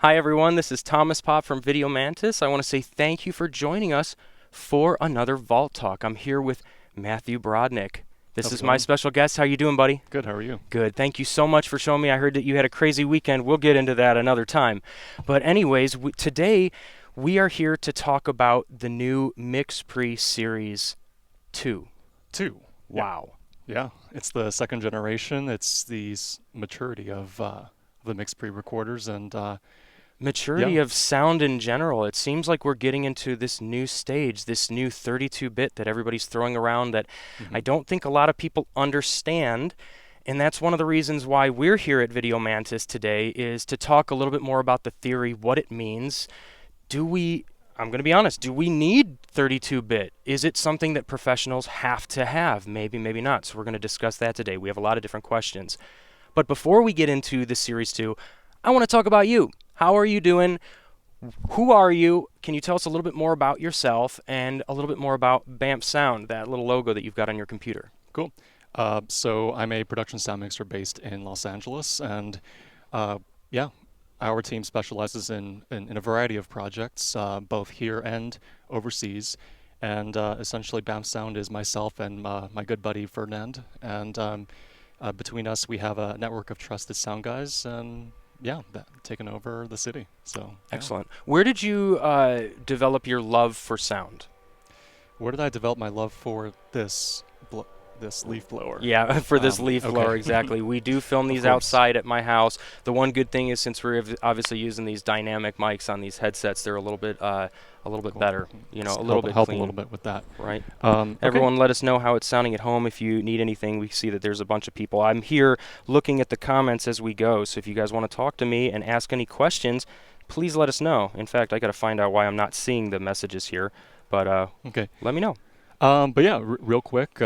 Hi everyone, this is Thomas Pop from Video Mantis. I want to say thank you for joining us for another Vault Talk. I'm here with Matthew Brodnick. This How's it is my going? special guest. How you doing, buddy? Good, how are you? Good. Thank you so much for showing me. I heard that you had a crazy weekend. We'll get into that another time. But anyways, today we are here to talk about the new MixPre Series 2. Two. Yeah. Wow. Yeah, it's the second generation. It's the maturity of the MixPre recorders, and Maturity yeah. of sound in general. It seems like we're getting into this new stage, this new 32-bit that everybody's throwing around that I hmm don't think a lot of people understand. And that's one of the reasons why we're here at Video Mantis today, is to talk a little bit more about the theory, what it means. I'm going to be honest, do we need 32-bit? Is it something that professionals have to have? Maybe, maybe not. So we're going to discuss that today. We have a lot of different questions. But before we get into the Series 2, I want to talk about you. How are you doing? Who are you? Can you tell us a little bit more about yourself and a little bit more about BAMP Sound, that little logo that you've got on your computer? Cool. So I'm a production sound mixer based in Los Angeles, and yeah, our team specializes in a variety of projects, both here and overseas. And essentially, BAMP Sound is myself and my good buddy Ferdinand, and between us, we have a network of trusted sound guys, and yeah, taking over the city. So yeah. Excellent. Where did you develop your love for sound? Where did I develop my love for this leaf blower? Yeah, for this leaf blower, Okay. exactly. We do film Of these course. outside at my house. The one good thing is, since we're obviously using these dynamic mics on these headsets, they're a little bit Cool. better. You know, a little Help bit help a little clean, bit with that. right? Okay. Everyone, let us know how it's sounding at home. If you need anything, we see that there's a bunch of people. I'm here looking at the comments as we go. So if you guys want to talk to me and ask any questions, please let us know. In fact, I got to find out why I'm not seeing the messages here, but Okay. let me know. But yeah, real quick.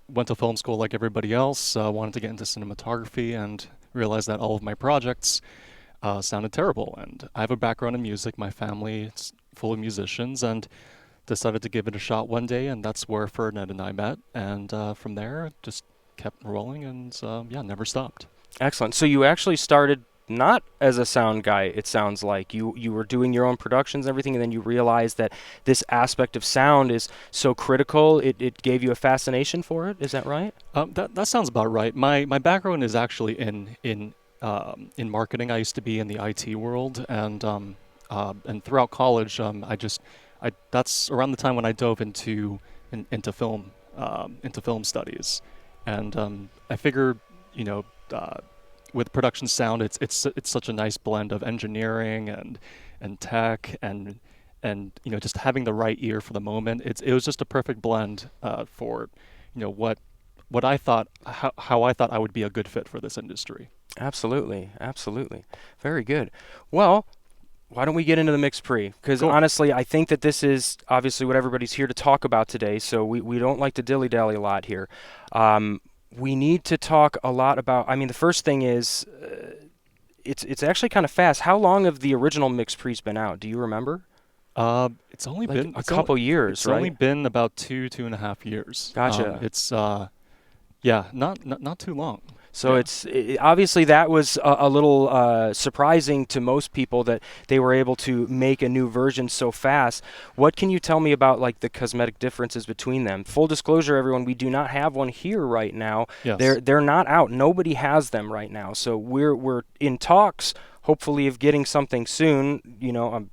Went to film school like everybody else. Wanted to get into cinematography and realized that all of my projects sounded terrible. And I have a background in music. My family is full of musicians, and decided to give it a shot one day, and that's where Ferdinand and I met. And from there, just kept rolling, and yeah, never stopped. Excellent. So you actually started not as a sound guy, it sounds like. You were doing your own productions and everything, and then you realized that this aspect of sound is so critical, it gave you a fascination for it. Is that right? That sounds about right. My background is actually in marketing. I used to be in the IT world, and throughout college, I that's around the time when I dove into film studies, and I figured, you know, with production sound, it's such a nice blend of engineering and tech and you know, just having the right ear for the moment. It was just a perfect blend for, you know, what I thought, how I thought I would be a good fit for this industry. Absolutely. Absolutely. Very good. Well, why don't we get into the MixPre? Because Cool. honestly, I think that this is obviously what everybody's here to talk about today, so we don't like to dilly-dally a lot here. We need to talk a lot about, I mean, the first thing is, it's actually kind of fast. How long have the original MixPre's been out? Do you remember? It's only Like been a couple years, it's only right? been about 2.5 years. Gotcha. It's yeah, not too long. So Yeah. obviously that was a little surprising to most people that they were able to make a new version so fast. What can you tell me about like the cosmetic differences between them? Full disclosure, everyone, we do not have one here right now. Yes. They're not out. Nobody has them right now. So we're in talks, hopefully, of getting something soon. You know, I'm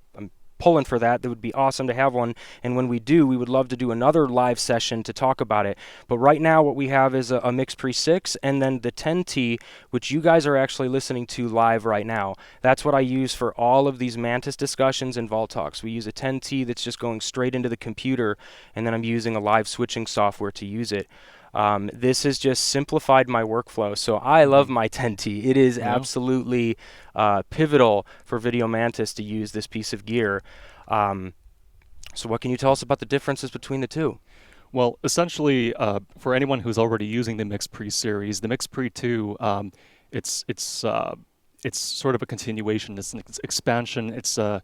pulling for that. That would be awesome to have one. And when we do, we would love to do another live session to talk about it. But right now, what we have is a MixPre 6 and then the 10T, which you guys are actually listening to live right now. That's what I use for all of these Mantis discussions and Vault Talks. We use a 10T that's just going straight into the computer, and then I'm using a live switching software to use it. This has just simplified my workflow. So I love hmm my 10T. It is Yeah. absolutely pivotal for Video Mantis to use this piece of gear. Um, so what can you tell us about the differences between the two? Well, essentially, for anyone who's already using the MixPre series, the MixPre 2, it's sort of a continuation. It's an expansion. It's a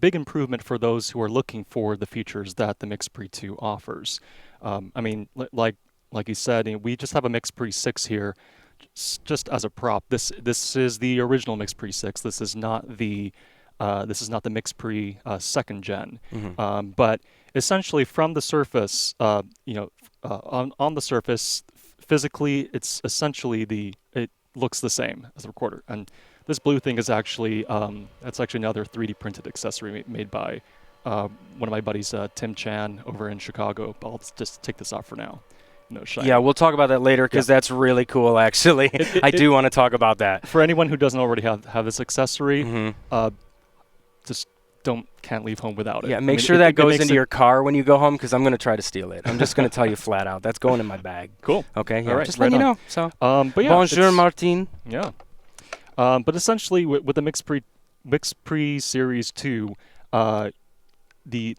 big improvement for those who are looking for the features that the MixPre 2 offers. I mean, like you said, you know, we just have a MixPre 6 here, just as a prop, this is the original MixPre 6. This is not the MixPre second gen. But essentially, from the surface, on the surface, physically, it's essentially it looks the same as the recorder. And this blue thing is actually that's actually another 3D printed accessory made by one of my buddies, Tim Chan, over in Chicago. But I'll just take this off for now. No shiny. Yeah, we'll talk about that later because that's really cool, actually. I do want to talk about that. For anyone who doesn't already have this accessory, just can't leave home without it. Yeah, make sure that goes into your car when you go home because I'm going to try to steal it. I'm just going to tell you flat out. That's going in my bag. Cool. Okay, yeah, all right, just let you know. So, but yeah, bonjour, Martin. Yeah. But essentially, with the MixPre Series 2, the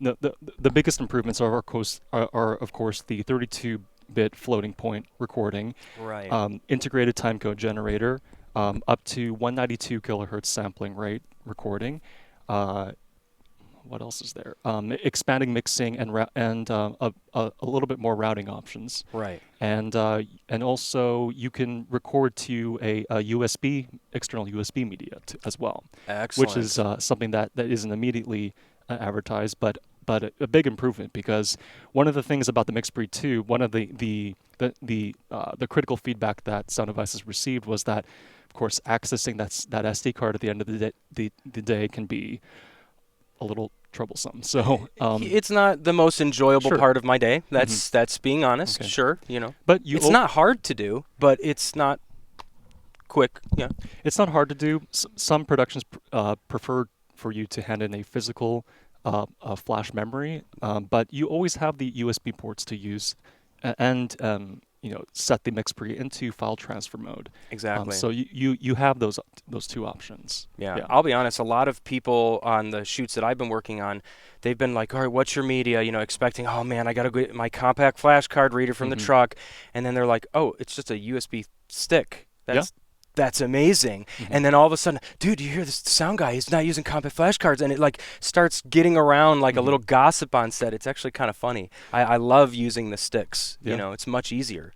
biggest improvements are of course the 32-bit floating point recording, right? Integrated timecode generator, up to 192 kilohertz sampling rate recording. What else is there? Expanding mixing and a little bit more routing options. Right. And also you can record to a external USB media as well. Excellent. Which is something that isn't immediately advertised, but a big improvement, because one of the things about the MixPre 2, one of the critical feedback that Sound Devices received was that, of course, accessing that SD card at the end of the day can be a little troublesome. So it's not the most enjoyable part of my day. That's being honest. Okay. Sure, but it's not hard to do, but it's not quick. Yeah, it's not hard to do. Some productions prefer for you to hand in a physical flash memory, but you always have the USB ports to use, and set the MixPre into file transfer mode. Exactly. So you have those two options. Yeah. I'll be honest, a lot of people on the shoots that I've been working on, they've been like, all right, what's your media? Expecting, oh man, I got to get my compact flash card reader from the truck. And then they're like, oh, it's just a USB stick. That's amazing. And then all of a sudden, dude, you hear this sound guy, he's not using compact flashcards, and it starts getting around like a little gossip on set. It's actually kind of funny. I love using the sticks. It's much easier.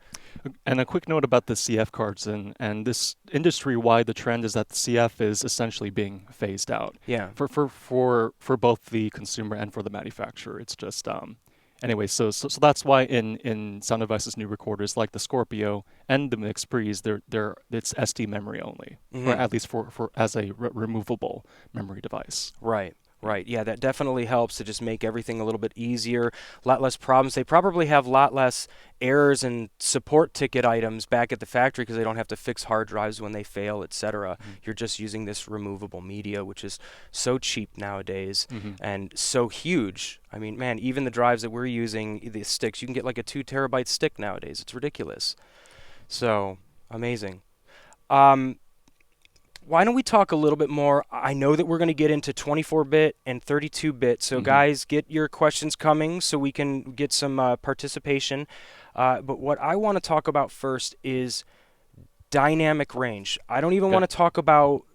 And a quick note about the CF cards, and this industry-wide, the trend is that the CF is essentially being phased out. Yeah. For both the consumer and for the manufacturer. It's just anyway, so that's why in Sound Devices new recorders like the Scorpio and the MixPres, it's SD memory only, or at least for as a removable memory device. Right. Right. Yeah, that definitely helps to just make everything a little bit easier, a lot less problems. They probably have a lot less errors and support ticket items back at the factory because they don't have to fix hard drives when they fail, etc. You're just using this removable media, which is so cheap nowadays and so huge. I mean, man, even the drives that we're using, the sticks, you can get like a 2 terabyte stick nowadays. It's ridiculous. So, amazing. Why don't we talk a little bit more? I know that we're going to get into 24-bit and 32-bit, so guys, get your questions coming so we can get some participation. But what I want to talk about first is dynamic range. I don't even want to talk about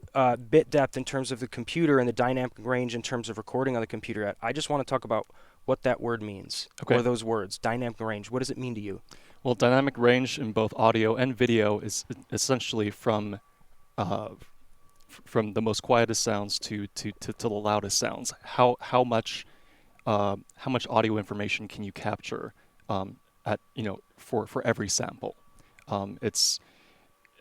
bit depth in terms of the computer and the dynamic range in terms of recording on the computer. I just want to talk about what that word means, or those words, dynamic range. What does it mean to you? Well, dynamic range in both audio and video is essentially from the most quietest sounds to the loudest sounds. How much audio information can you capture for every sample? It's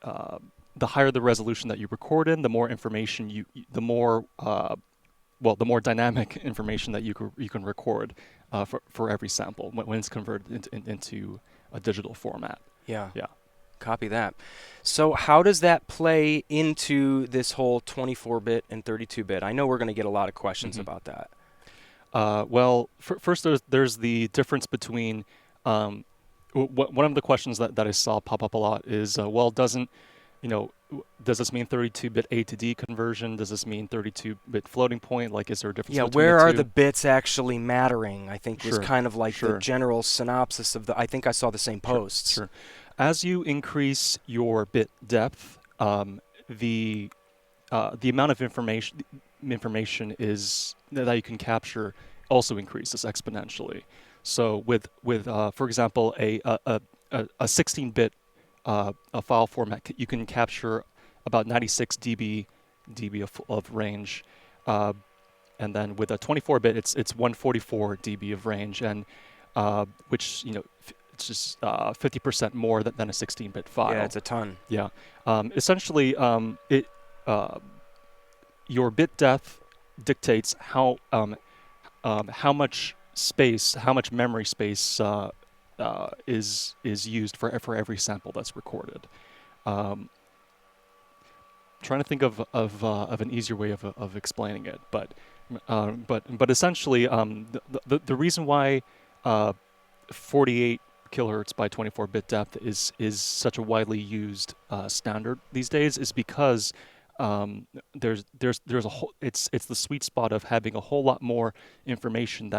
the higher the resolution that you record in, the more information the more dynamic information that you can record for every sample when it's converted into a digital format. Yeah. Copy that. So how does that play into this whole 24-bit and 32-bit? I know we're going to get a lot of questions about that. Well, first there's the difference between one of the questions that I saw pop up a lot is, does this mean 32-bit A to D conversion? Does this mean 32-bit floating point? Like, is there a difference between the two? Yeah, where are the bits actually mattering? I think was kind of like the general synopsis of I think I saw the same posts. Sure. As you increase your bit depth, the amount of information is that you can capture also increases exponentially. So with for example, a 16-bit a file format, you can capture about 96 dB of range, and then with a 24-bit, it's 144 dB of range, and which it's just 50% more than a 16-bit file. Yeah, it's a ton. Yeah, essentially, your bit depth dictates how much space, how much memory space is used for every sample that's recorded. Trying to think of an easier way of explaining it, but essentially, the reason why 48 kilohertz by 24-bit depth is such a widely used standard these days is because there's a whole, it's the sweet spot of having a whole lot more information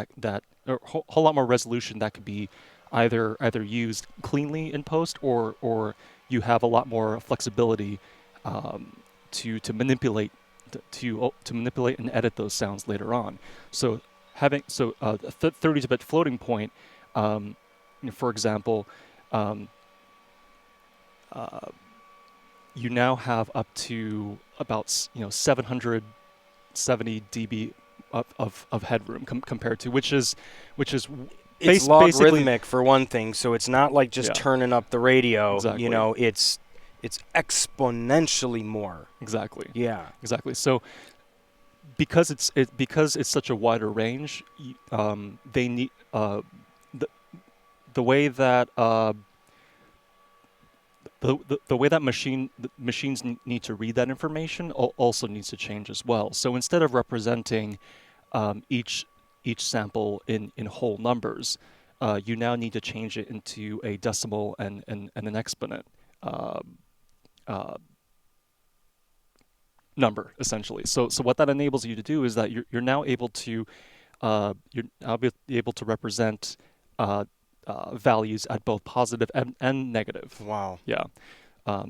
or whole lot more resolution that could be either used cleanly in post, or you have a lot more flexibility to manipulate and edit those sounds later on. So a 32-bit floating point, for example, you now have up to about 770 dB of headroom compared to which is it's logarithmic for one thing, so it's not like just turning up the radio. Exactly. It's exponentially more. Exactly. Yeah. Exactly. So because it's such a wider range, they need the way that the way that machines need to read that information also needs to change as well. So instead of representing each sample in whole numbers, you now need to change it into a decimal and an exponent number, essentially. So what that enables you to do is that you're now able to represent values at both positive and negative. Wow. Yeah.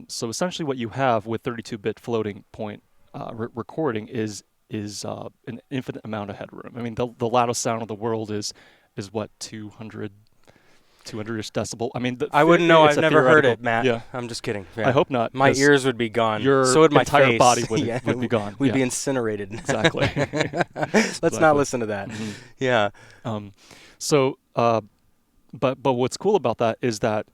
So essentially, what you have with 32-bit floating point recording is an infinite amount of headroom. I mean, the loudest sound in the world is what, 200-ish decibel. I mean, I wouldn't know. I've never heard it, Matt. Yeah. I'm just kidding. Yeah. I hope not. My ears would be gone. Your so would my entire face. body would be gone. We'd be incinerated. Exactly. Let's not listen to that. Mm-hmm. Yeah. So, but what's cool about that is that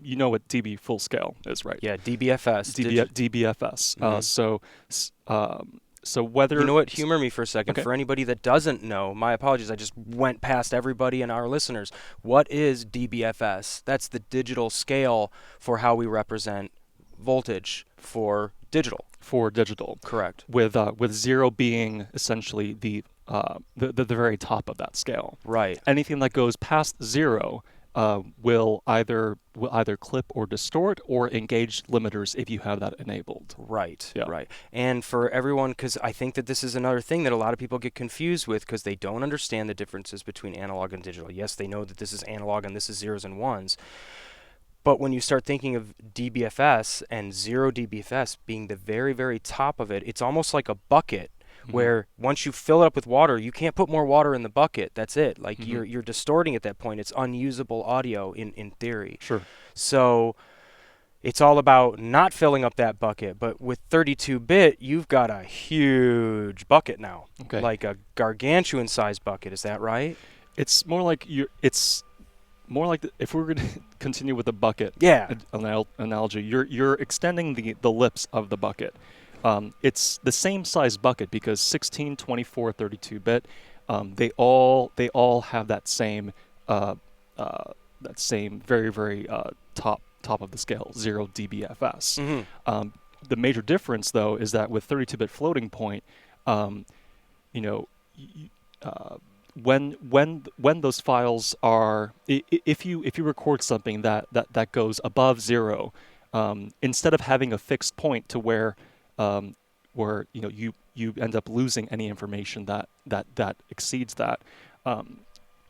you know what dB full scale is, right? Yeah, DBFS. DBFS. Mm-hmm. So whether... You know what? Humor me for a second. Okay. For anybody that doesn't know, my apologies. I just went past everybody and our listeners. What is DBFS? That's the digital scale for how we represent voltage for digital. For digital. Correct. With 0 being essentially the very top of that scale. Right. Anything that goes past 0 will either clip or distort or engage limiters if you have that enabled. Right. Yeah. Right. And for everyone, because I think that this is another thing that a lot of people get confused with because they don't understand the differences between analog and digital. Yes, they know that this is analog and this is zeros and ones. But when you start thinking of DBFS and 0 DBFS being the very, very top of it, it's almost like a bucket. Mm-hmm. Where once you fill it up with water, you can't put more water in the bucket. That's it. Like mm-hmm. you're distorting at that point. It's unusable audio in theory. Sure. So it's all about not filling up that bucket. But with 32-bit, you've got a huge bucket now. Okay. Like a gargantuan sized bucket. Is that right? It's more like if we're going to continue with the bucket analogy, you're extending the lips of the bucket. It's the same size bucket because 16, 24, 32-bit, they all have that same very, very top of the scale, 0 DBFS. Mm-hmm. The major difference though is that with 32-bit floating point, when those files are, if you record something that goes above 0, instead of having a fixed point to where you end up losing any information that exceeds that.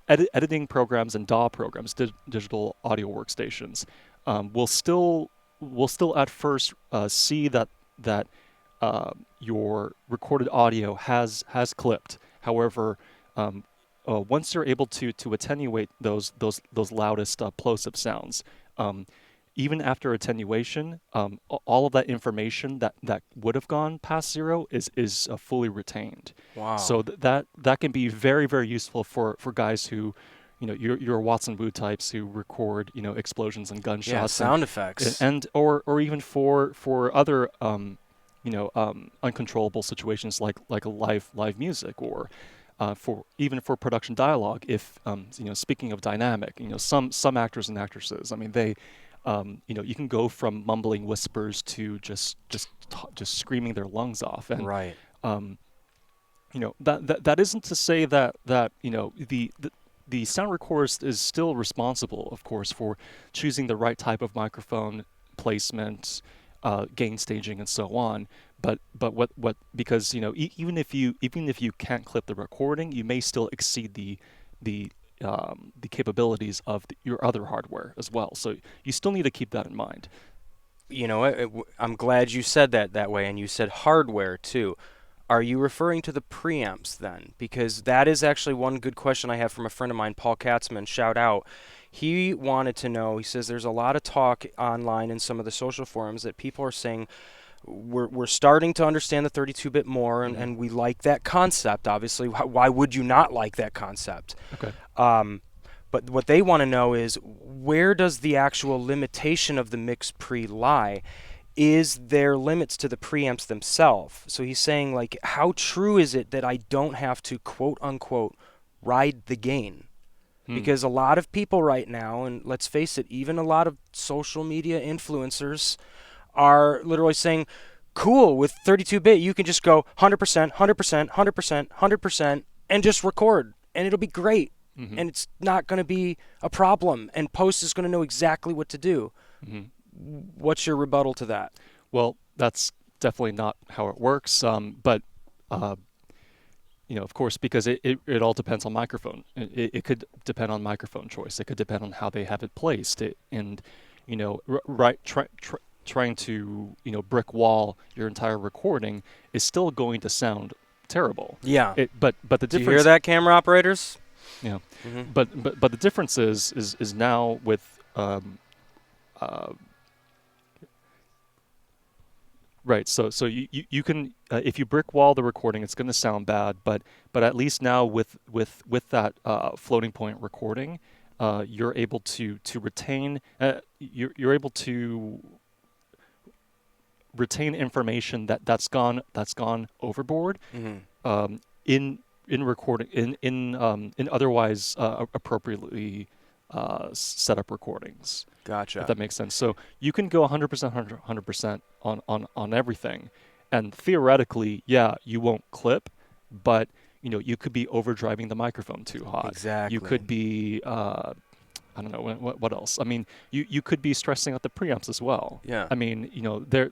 Editing programs and DAW programs, digital audio workstations, will still at first see that your recorded audio has clipped. However, once you're able to attenuate those loudest plosive sounds, even after attenuation, all of that information that would have gone past zero is fully retained. Wow. So that can be very, very useful for guys who, your Watson Woo types who record, explosions and Yeah, gunshots sound effects. or even for other uncontrollable situations like a live music, or for production dialogue. If speaking of dynamic, some actors and actresses, I mean, they you can go from mumbling whispers to just screaming their lungs off. And Right. that isn't to say that the sound recorder is still responsible, of course, for choosing the right type of microphone placement, gain staging, and so on. But what because even if you can't clip the recording, you may still exceed the capabilities of your other hardware as well. So you still need to keep that in mind. I'm glad you said that way, and you said hardware too. Are you referring to the preamps then? Because that is actually one good question I have from a friend of mine, Paul Katzman, shout out. He wanted to know, he says there's a lot of talk online in some of the social forums that people are saying we're starting to understand the 32-bit more, and we like that concept, obviously. Why would you not like that concept? Okay. But what they want to know is, where does the actual limitation of the MixPre lie? Is there limits to the preamps themselves? So he's saying, like, how true is it that I don't have to, quote unquote, ride the gain? Because a lot of people right now, and let's face it, even a lot of social media influencers are literally saying, cool, with 32-bit, you can just go 100%, 100%, 100%, 100%, and just record, and it'll be great. And it's not going to be a problem, and Post is going to know exactly what to do. What's your rebuttal to that? Well, that's definitely not how it works. But of course, because it all depends on microphone. It could depend on microphone choice. It could depend on how they have it placed. Trying to brick wall your entire recording is still going to sound terrible. Yeah. But the difference. Do you hear that, camera operators? Yeah. But the difference is now with right. So you can if you brick wall the recording, it's going to sound bad. But at least now with that floating point recording, you're able to retain you're able to retain information that's gone overboard in recording in otherwise appropriately set up recordings. Gotcha. If that makes sense. So you can go 100% 100% on everything, and theoretically, yeah, you won't clip, but you could be overdriving the microphone too hot. Exactly. You could be I don't know what else. I mean, you could be stressing out the preamps as well. Yeah. I mean, they're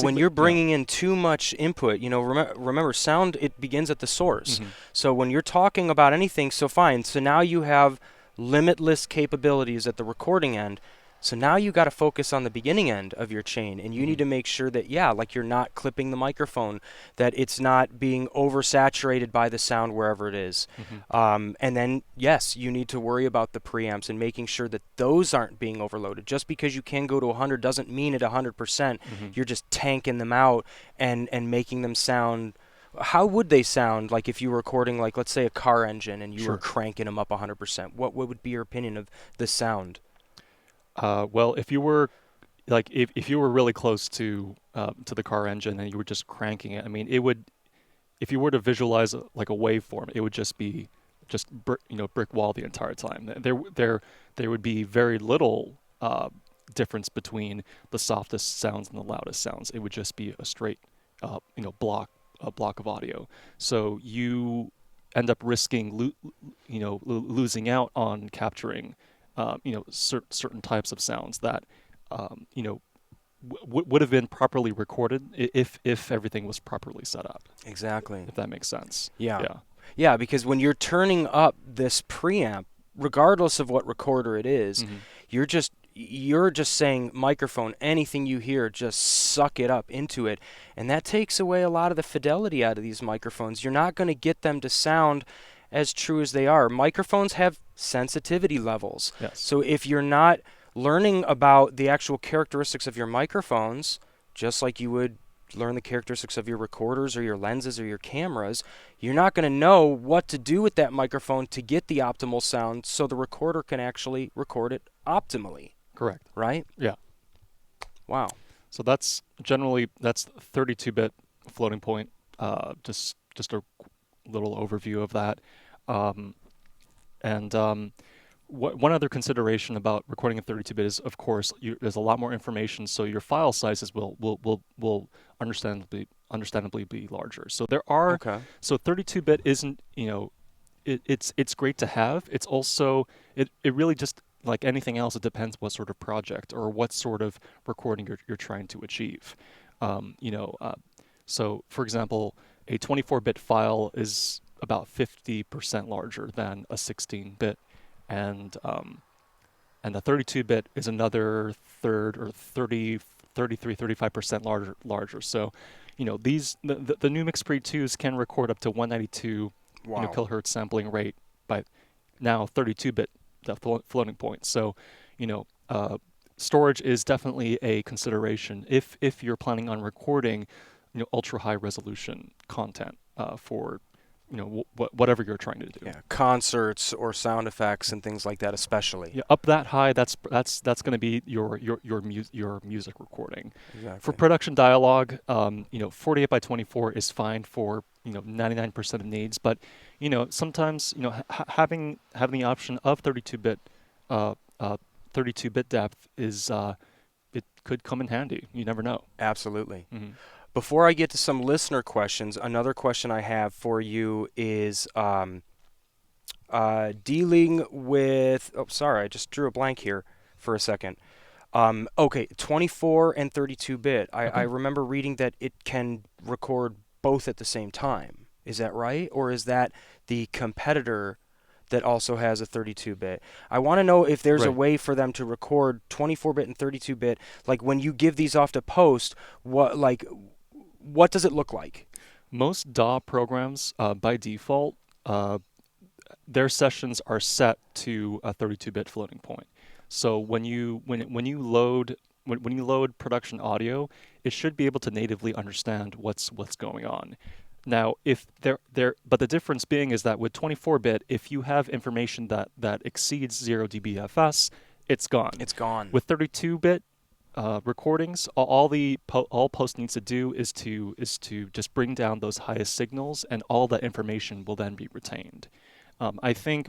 when you're bringing in too much input, remember, sound, it begins at the source. So when you're talking about anything, so fine. So now you have limitless capabilities at the recording end. So now you got to focus on the beginning end of your chain, and you need to make sure that, like you're not clipping the microphone, that it's not being oversaturated by the sound wherever it is. And then, yes, you need to worry about the preamps and making sure that those aren't being overloaded. Just because you can go to 100 doesn't mean at 100% you're just tanking them out and making them sound. How would they sound like if you were recording, like, let's say a car engine and you were cranking them up 100%? What would be your opinion of the sound? Well, if you were if you were really close to the car engine and you were just cranking it, I mean, it would, if you were to visualize like a waveform, it would just be brick wall the entire time. There would be very little difference between the softest sounds and the loudest sounds. It would just be a straight block of audio. So you end up risking losing out on capturing certain types of sounds that would have been properly recorded if everything was properly set up. Exactly. If that makes sense. Yeah, because when you're turning up this preamp, regardless of what recorder it is, you're just saying, microphone, anything you hear, just suck it up into it. And that takes away a lot of the fidelity out of these microphones. You're not going to get them to sound as true as they are. Microphones have sensitivity levels. Yes. So if you're not learning about the actual characteristics of your microphones, just like you would learn the characteristics of your recorders or your lenses or your cameras, you're not going to know what to do with that microphone to get the optimal sound so the recorder can actually record it optimally. Correct. Right? Yeah. Wow. So that's 32-bit floating point. Just a little overview of that. One other consideration about recording in 32-bit is, of course, there's a lot more information, so your file sizes will understandably be larger. So there are so 32-bit isn't, it's great to have. It's also it really just like anything else, it depends what sort of project or what sort of recording you're trying to achieve. So for example, a 24-bit file is about 50% larger than a 16-bit, and the 32-bit is another third or 35% larger. So, the new MixPre 2s can record up to 192 kilohertz sampling rate by now 32-bit floating point. So, storage is definitely a consideration if you're planning on recording, ultra high resolution content for whatever you're trying to do. Yeah, concerts or sound effects and things like that, especially. Yeah, up that high, that's going to be your music recording. Exactly. For production dialogue, 48 by 24 is fine for 99% of needs, but sometimes having the option of 32-bit depth is it could come in handy. You never know. Absolutely. Mm-hmm. Before I get to some listener questions, another question I have for you is dealing with... Oh, sorry, I just drew a blank here for a second. Okay, 24 and 32-bit. I remember reading that it can record both at the same time. Is that right? Or is that the competitor that also has a 32-bit? I want to know if there's a way for them to record 24-bit and 32-bit. Like when you give these off to post, what does it look like? Most DAW programs, by default, their sessions are set to a 32-bit floating point. So when you load production audio, it should be able to natively understand what's going on. Now, but the difference being is that with 24-bit, if you have information that exceeds 0 dBFS, it's gone. It's gone. With 32-bit recordings, all post needs to do is to just bring down those highest signals, and all that information will then be retained. I think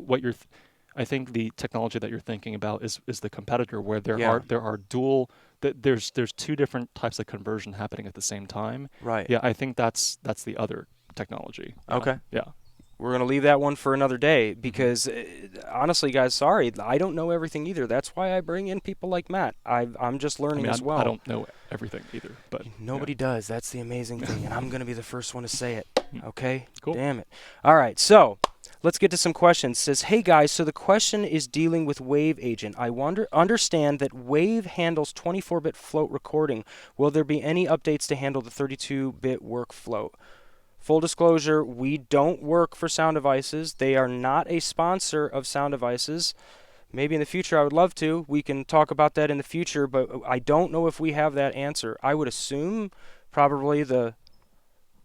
the technology that you're thinking about is the competitor, where there are dual. There's two different types of conversion happening at the same time. Right. Yeah, I think that's the other technology. Okay. Yeah. We're going to leave that one for another day because, honestly, guys, sorry, I don't know everything either. That's why I bring in people like Matt. I'm just learning as well. I don't know everything either, but nobody does. That's the amazing thing, and I'm going to be the first one to say it. Okay? Cool. Damn it. All right, so let's get to some questions. It says, hey, guys, so the question is dealing with Wave Agent. I understand that Wave handles 24-bit float recording. Will there be any updates to handle the 32-bit workflow? Full disclosure, we don't work for Sound Devices. They are not a sponsor of Sound Devices. Maybe in the future I would love to. We can talk about that in the future, but I don't know if we have that answer. I would assume probably the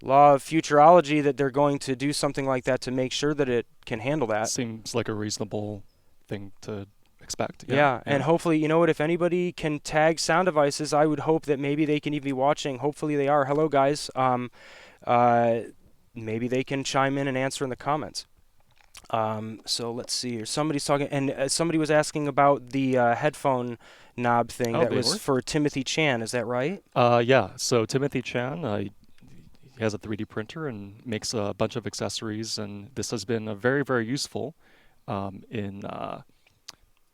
law of futurology that they're going to do something like that to make sure that it can handle that. Seems like a reasonable thing to expect. Yeah, and hopefully, if anybody can tag Sound Devices, I would hope that maybe they can even be watching. Hopefully they are. Hello, guys. Maybe they can chime in and answer in the comments. So let's see here. Somebody's talking, and somebody was asking about the headphone knob thing that was for Timothy Chan. Is that right? Yeah. So Timothy Chan, he has a 3D printer and makes a bunch of accessories, and this has been very, very useful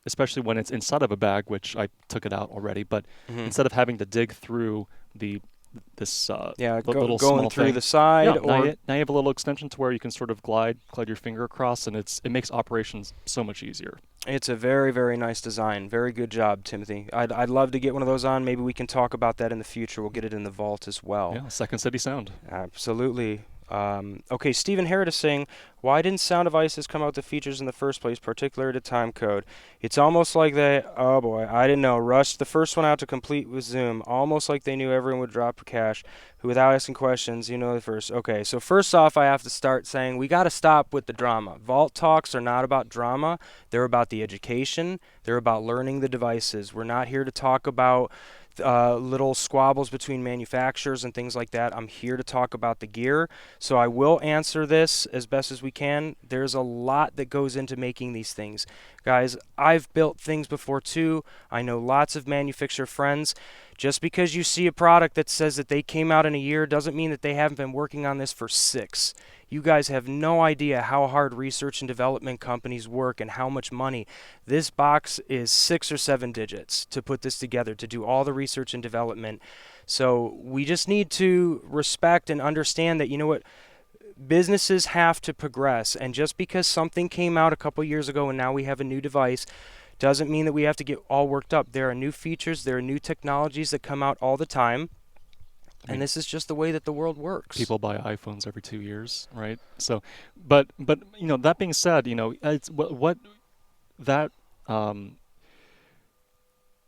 especially when it's inside of a bag, which I took it out already. But instead of having to dig through this little going small through thing. the side, now you have a little extension to where you can sort of glide your finger across, and it makes operations so much easier. It's a very, very nice design. Very good job, Timothy. I'd love to get one of those on. Maybe we can talk about that in the future. We'll get it in the vault as well. Yeah, Second City sound. Absolutely. Okay, Stephen Harrod is saying, Why didn't Sound Devices come out with the features in the first place, particularly to Timecode? It's almost like they, oh boy, I didn't know, rushed the first one out to complete with Zoom. Almost like they knew everyone would drop cash without asking questions. You know the first. Okay, so first off, I have to start saying we got to stop with the drama. Vault Talks are not about drama. They're about the education. They're about learning the devices. We're not here to talk about little squabbles between manufacturers and things like that. I'm here to talk about the gear, so I will answer this as best as we can. There's a lot that goes into making these things. Guys, I've built things before too. I know lots of manufacturer friends. Just because you see a product that says that they came out in a year doesn't mean that they haven't been working on this for 6. You guys have no idea how hard research and development companies work and how much money. This box is 6 or 7 digits to put this together, to do all the research and development. So we just need to respect and understand that, you know what, businesses have to progress. And just because something came out a couple years ago and now we have a new device doesn't mean that we have to get all worked up. There are new features, there are new technologies that come out all the time. And this is just the way that the world works. People buy iPhones every 2 years, right? So, but you know, that being said, you know, it's what that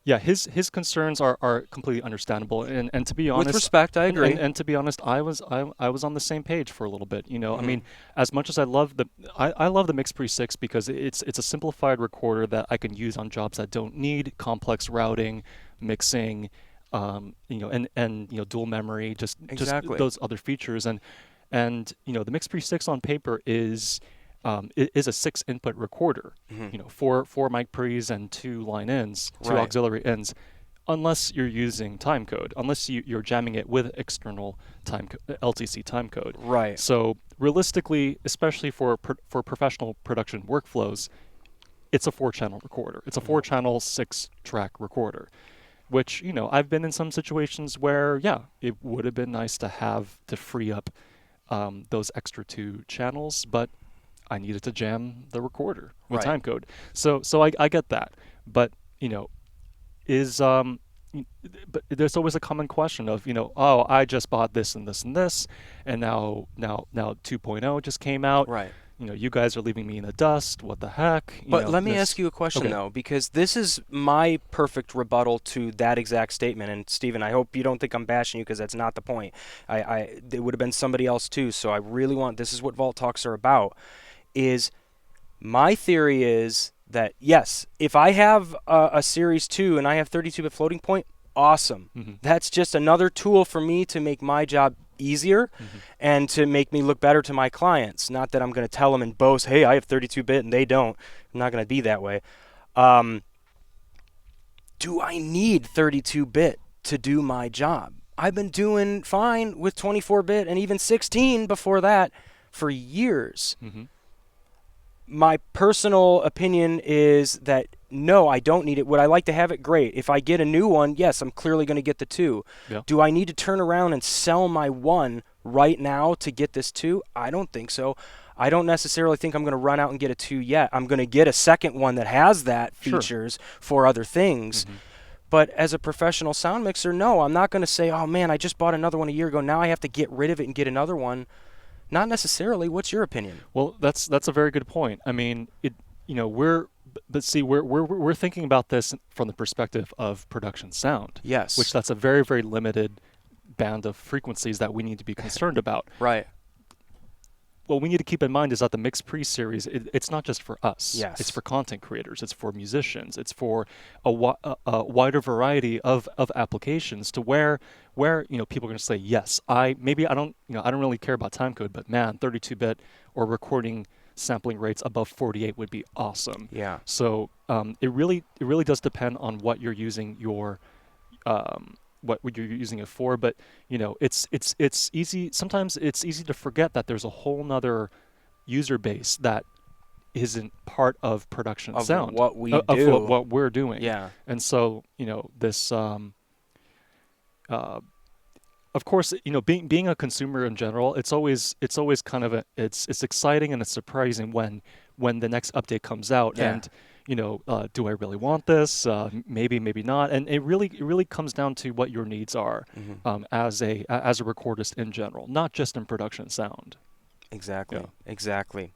yeah, his concerns are completely understandable, and to be honest, with respect, I agree. And to be honest, I was on the same page for a little bit. You know, I mean, as much as I love I love the MixPre 6 because it's a simplified recorder that I can use on jobs that don't need complex routing, mixing. You know, and you know, dual memory, just those other features, and you know, the MixPre 6 on paper is a 6-input recorder. You know, four mic pre's and 2 line ins, 2 auxiliary ins, unless you're using timecode, unless you're jamming it with external LTC timecode. Right. So realistically, especially for professional production workflows, it's a 4-channel recorder. It's a 4-channel 6-track recorder. Which, you know, I've been in some situations where, yeah, it would have been nice to have to free up those extra 2 channels, but I needed to jam the recorder with timecode. So I get that. But, you know, but there's always a common question of, you know, oh, I just bought this and this and this, and now 2.0 just came out. Right. You know, you guys are leaving me in the dust. What the heck? But let me ask you a question, though, because this is my perfect rebuttal to that exact statement. And, Stephen, I hope you don't think I'm bashing you because that's not the point. It would have been somebody else, too. So I really want – this is what Vault Talks are about, is my theory is that, yes, if I have a Series 2 and I have 32-bit floating point, awesome. That's just another tool for me to make my job easier and to make me look better to my clients. Not that I'm going to tell them and boast, hey, I have 32-bit and they don't. I'm not going to be that way. Do I need 32-bit to do my job? I've been doing fine with 24-bit and even 16 before that for years. My personal opinion is that no, I don't need it. Would I like to have it? Great. If I get a new one, yes, I'm clearly going to get the 2. Yeah. Do I need to turn around and sell my 1 right now to get this 2? I don't think so. I don't necessarily think I'm going to run out and get a 2 yet. I'm going to get a second one that has that features for other things. But as a professional sound mixer, no, I'm not going to say, oh man, I just bought another one a year ago. Now I have to get rid of it and get another one. Not necessarily. What's your opinion? Well, that's a very good point. I mean, we're thinking about this from the perspective of production sound. Yes. Which that's a very, very limited band of frequencies that we need to be concerned about. Right. What we need to keep in mind is that the MixPre series, it's not just for us. Yes. It's for content creators. It's for musicians. It's for a wider variety of applications to where you know, people are going to say, yes, I don't really care about timecode, but man, 32-bit or recording sampling rates above 48 would be awesome. Yeah. So it really does depend on what you're using what you're using it for, but you know, it's easy. Sometimes it's easy to forget that there's a whole nother user base that isn't part of production sound, what we of do, what we're doing. Yeah. And so, you know, this, of course, you know, being a consumer in general, it's always kind of it's exciting and it's surprising when the next update comes out. Yeah. And you know, do I really want this? Maybe not. And it really comes down to what your needs are as a recordist in general, not just in production sound. Exactly. Yeah. Exactly.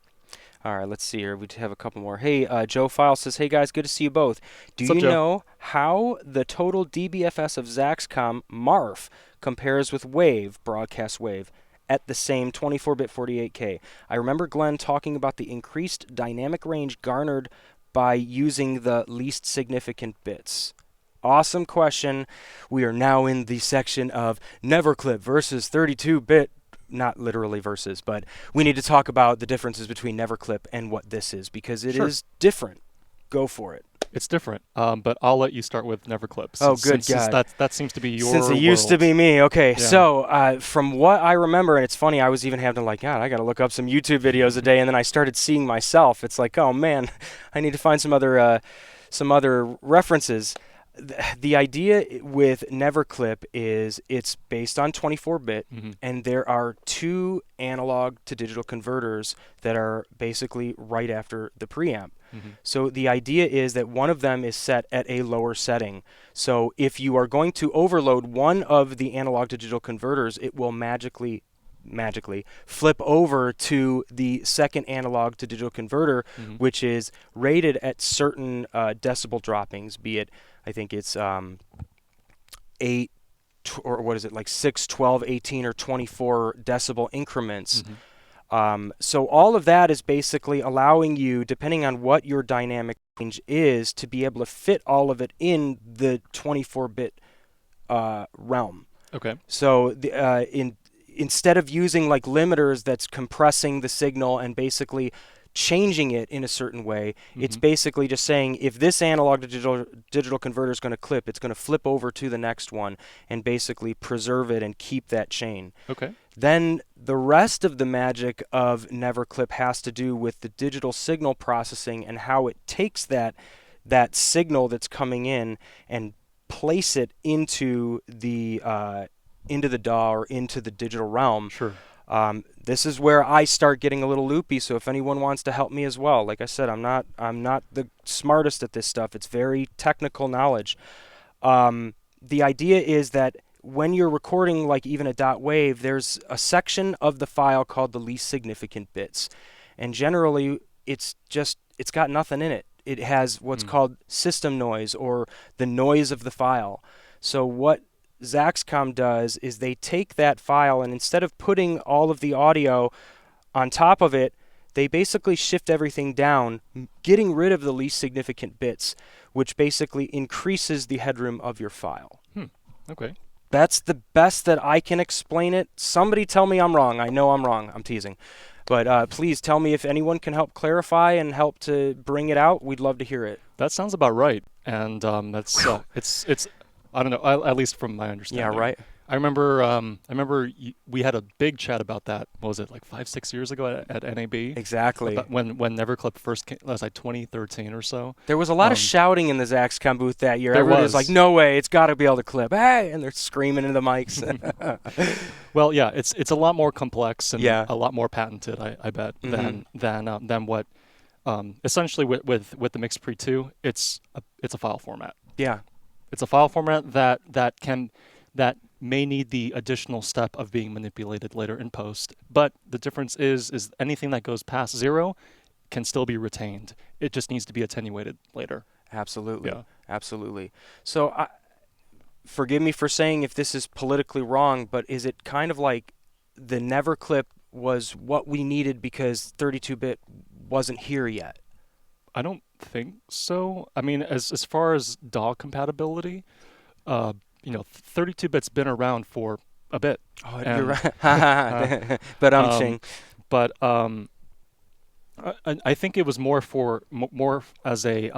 All right, let's see here. We have a couple more. Hey, Joe File says, "Hey guys, good to see you both. Do What's up, you Joe? know how the total dBFS of Zaxcom MARF compares with Wave, broadcast Wave, at the same 24-bit 48K? I remember Glenn talking about the increased dynamic range garnered by using the least significant bits." Awesome question. We are now in the section of NeverClip versus 32-bit, not literally versus, but we need to talk about the differences between NeverClip and what this is because it Sure. is different. Go for it. It's different, but I'll let you start with NeverClip Oh, good since God. that seems to be Since it your used to world. be me. Okay, Yeah. so from what I remember, and it's funny, I was even having to like, God, I got to look up some YouTube videos a day, and then I started seeing myself. It's like, oh man, I need to find some other references. The idea with NeverClip is it's based on 24-bit, hmm and there are two analog to digital converters that are basically right after the preamp. hmm So the idea is that one of them is set at a lower setting. So if you are going to overload one of the analog to digital converters, it will magically flip over to the second analog to digital converter, hmm which is rated at certain decibel droppings, be it, I think it's 8, or what is it, like 6, 12, 18, or 24 decibel increments. hmm So all of that is basically allowing you, depending on what your dynamic range is, to be able to fit all of it in the 24-bit realm. Okay. So instead of using like limiters that's compressing the signal and basically changing it in a certain way, it's hmm basically just saying if this analog to digital converter is going to clip, it's going to flip over to the next one and basically preserve it and keep that chain. Okay. Then the rest of the magic of NeverClip has to do with the digital signal processing and how it takes that signal that's coming in and place it into the DAW or into the digital realm. Sure. This is where I start getting a little loopy. So if anyone wants to help me as well, like I said, I'm not the smartest at this stuff. It's very technical knowledge. The idea is that when you're recording like even a dot wave, there's a section of the file called the least significant bits. And generally it's got nothing in it. It has what's Mm. called system noise or the noise of the file. So what Zaxcom does is they take that file and instead of putting all of the audio on top of it, they basically shift everything down, getting rid of the least significant bits, which basically increases the headroom of your file. Hmm. Okay. That's the best that I can explain it. Somebody tell me I'm wrong. I know I'm wrong. I'm teasing. But please tell me if anyone can help clarify and help to bring it out. We'd love to hear it. That sounds about right, and that's it's I don't know, at least from my Yeah, understanding. right? I remember we had a big chat about that. What was it, like 5, 6 years ago at NAB? Exactly. About when NeverClip first came, it was like 2013 or so. There was a lot of Um, shouting in the Zaxcom booth that year. there Everybody was like, was. no way, it's got to be able to clip. Hey! And they're screaming into the mics. Well, yeah, it's a lot more complex and Yeah. a lot more patented, I bet, Hmm. than what essentially with the MixPre 2, it's a file format. Yeah. It's a file format that may need the additional step of being manipulated later in post. But the difference is anything that goes past 0 can still be retained. It just needs to be attenuated later. Absolutely. Yeah. Absolutely. So forgive me for saying if this is politically wrong, but is it kind of like the NeverClip was what we needed because 32-bit wasn't here yet? I don't think so. I mean, as far as DAW compatibility, uh, 32-bit's been around for a bit, Oh, you're and right. But um, ching. but I think it was more for more as a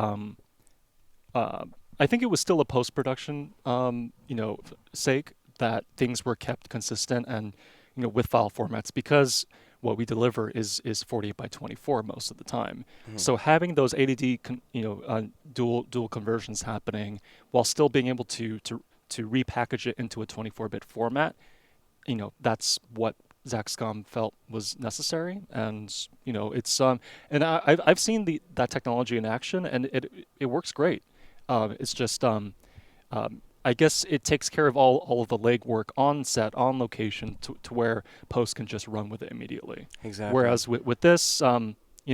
I think it was still a post-production sake that things were kept consistent and with file formats because what we deliver is 48 by 24 most of the time. Mhm. So having those ADD dual conversions happening while still being able to repackage it into a 24-bit format, that's what Zaxcom felt was necessary, and it's and I've seen that technology in action, and it works great. It's just I guess it takes care of all of the legwork on set, on location, to where post can just run with it immediately. Exactly. Whereas with this,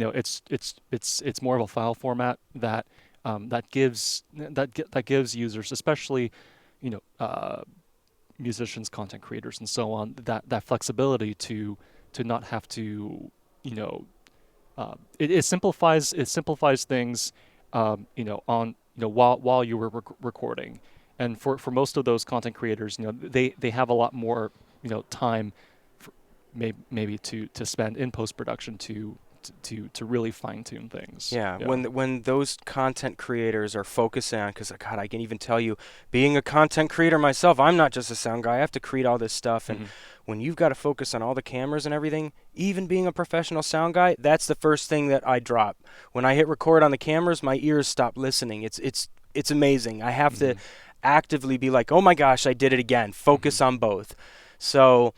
it's more of a file format that that gives users, especially you know musicians, content creators, and so on, that flexibility to not have to you know it simplifies things on while you were recording, and for most of those content creators, they have a lot more time for maybe to spend in post production to really fine tune things. Yeah, Yeah. when those content creators are focusing on, because God, I can even tell you, being a content creator myself, I'm not just a sound guy. I have to create all this stuff, and Hmm. when you've got to focus on all the cameras and everything, even being a professional sound guy, that's the first thing that I drop. When I hit record on the cameras, my ears stop listening. It's amazing. I have to Hmm. actively be like, oh my gosh, I did it again. Hmm. Focus on both. So